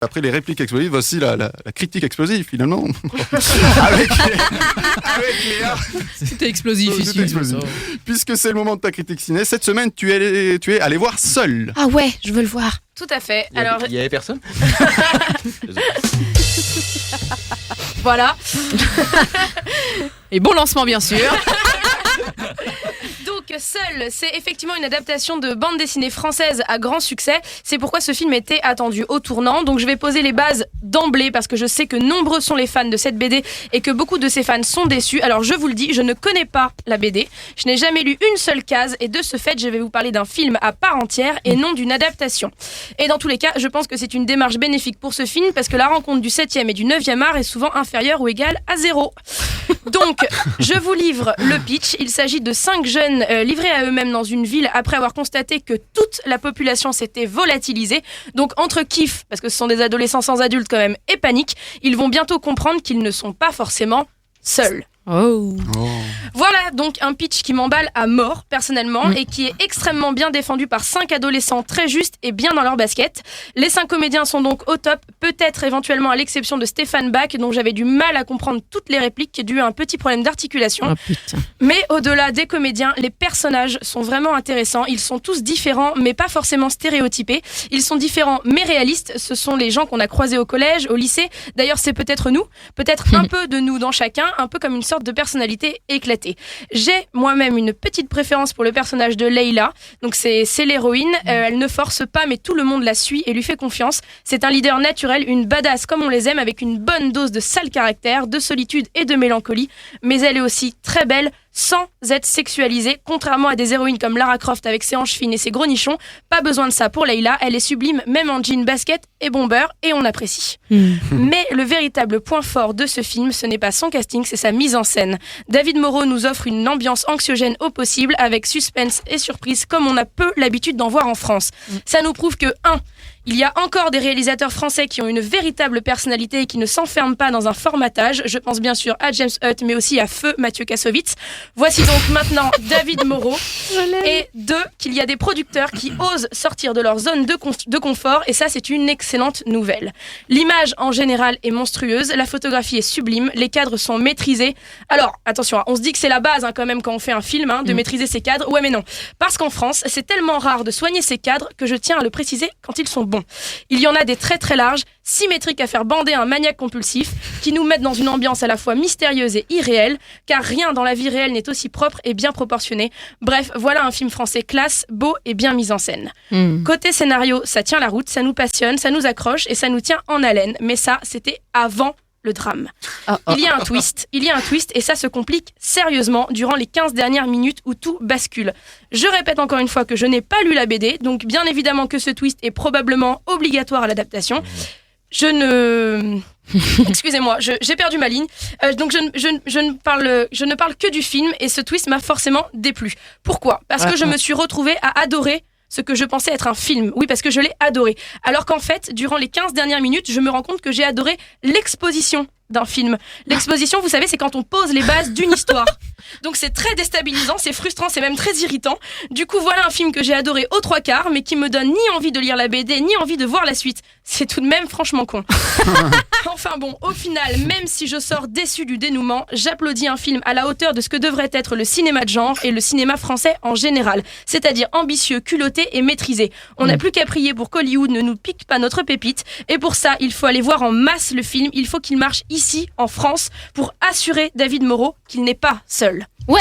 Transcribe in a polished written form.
Après les répliques explosives, voici la critique explosive finalement. avec Léa. C'était explosif ici. C'était explosif. Puisque c'est le moment de ta critique ciné, cette semaine tu es allé voir seul. Ah ouais, je veux le voir. Tout à fait. Il y avait personne. Voilà. Et bon lancement bien sûr. Donc Seul, c'est effectivement une adaptation de bande dessinée française à grand succès. C'est pourquoi ce film était attendu au tournant. Donc je vais poser les bases d'emblée parce que je sais que nombreux sont les fans de cette BD et que beaucoup de ces fans sont déçus. Alors je vous le dis, je ne connais pas la BD. Je n'ai jamais lu une seule case et de ce fait, je vais vous parler d'un film à part entière et non d'une adaptation. Et dans tous les cas, je pense que c'est une démarche bénéfique pour ce film parce que la rencontre du 7e et du 9e art est souvent inférieure ou égale à 0. Donc, je vous livre le pitch. Il s'agit de 5 jeunes livrés à eux-mêmes dans une ville après avoir constaté que toute la population s'était volatilisée. Donc, entre kiff, parce que ce sont des adolescents sans adultes quand même, et panique, ils vont bientôt comprendre qu'ils ne sont pas forcément seuls. Oh. Voilà donc un pitch qui m'emballe à mort personnellement et qui est extrêmement bien défendu par 5 adolescents très justes et bien dans leur basket. Les 5 comédiens sont donc au top, peut-être éventuellement à l'exception de Stéphane Bach dont j'avais du mal à comprendre toutes les répliques dû à un petit problème d'articulation. Oh putain. Mais au-delà des comédiens, les personnages sont vraiment intéressants. Ils sont tous différents mais pas forcément stéréotypés. Ils sont différents mais réalistes. Ce sont les gens qu'on a croisés au collège, au lycée. D'ailleurs c'est peut-être nous, peut-être un peu de nous dans chacun, un peu comme une sorte de personnalité éclatée. J'ai moi-même une petite préférence pour le personnage de Leila. Donc c'est l'héroïne. Elle ne force pas, mais tout le monde la suit et lui fait confiance. C'est un leader naturel, une badass comme on les aime, avec une bonne dose de sale caractère, de solitude et de mélancolie. Mais elle est aussi très belle, sans être sexualisée, contrairement à des héroïnes comme Lara Croft avec ses hanches fines et ses gros nichons. Pas besoin de ça pour Leila, elle est sublime même en jean basket et bomber et on apprécie. Mais le véritable point fort de ce film, ce n'est pas son casting, c'est sa mise en scène. David Moreau nous offre une ambiance anxiogène au possible avec suspense et surprise comme on a peu l'habitude d'en voir en France. Ça nous prouve que 1. Il y a encore des réalisateurs français qui ont une véritable personnalité et qui ne s'enferment pas dans un formatage. Je pense bien sûr à James Hutt, mais aussi à Feu Mathieu Kassovitz. Voici donc maintenant David Moreau. Et 2, qu'il y a des producteurs qui osent sortir de leur zone de confort. Et ça, c'est une excellente nouvelle. L'image, en général, est monstrueuse. La photographie est sublime. Les cadres sont maîtrisés. Alors, attention, on se dit que c'est la base quand même quand on fait un film, de maîtriser ses cadres. Ouais, mais non. Parce qu'en France, c'est tellement rare de soigner ses cadres que je tiens à le préciser quand ils sont bons. Il y en a des très très larges, symétriques à faire bander un maniaque compulsif, qui nous mettent dans une ambiance à la fois mystérieuse et irréelle, car rien dans la vie réelle n'est aussi propre et bien proportionné. Bref, voilà un film français classe, beau et bien mis en scène. Côté scénario, ça tient la route, ça nous passionne, ça nous accroche et ça nous tient en haleine. Mais ça, c'était avant le drame. Il y a un twist et ça se complique sérieusement durant les 15 dernières minutes où tout bascule. Je répète encore une fois que je n'ai pas lu la BD, donc bien évidemment que ce twist est probablement obligatoire à l'adaptation. Excusez-moi, j'ai perdu ma ligne. Donc je ne parle que du film et ce twist m'a forcément déplu. Pourquoi ? Parce que je me suis retrouvée à adorer ce que je pensais être un film. Oui, parce que je l'ai adoré. Alors qu'en fait, durant les 15 dernières minutes, je me rends compte que j'ai adoré l'exposition d'un film. L'exposition, vous savez, c'est quand on pose les bases d'une histoire. Donc c'est très déstabilisant, c'est frustrant, c'est même très irritant. Du coup, voilà un film que j'ai adoré aux 3/4, mais qui me donne ni envie de lire la BD, ni envie de voir la suite. C'est tout de même franchement con. Enfin bon, au final, même si je sors déçue du dénouement, j'applaudis un film à la hauteur de ce que devrait être le cinéma de genre et le cinéma français en général. C'est-à-dire ambitieux, culotté et maîtrisé. On n'a plus qu'à prier pour qu'Hollywood ne nous pique pas notre pépite. Et pour ça, il faut aller voir en masse le film. Il faut qu'il marche ici, en France, pour assurer David Moreau qu'il n'est pas seul. Ouais.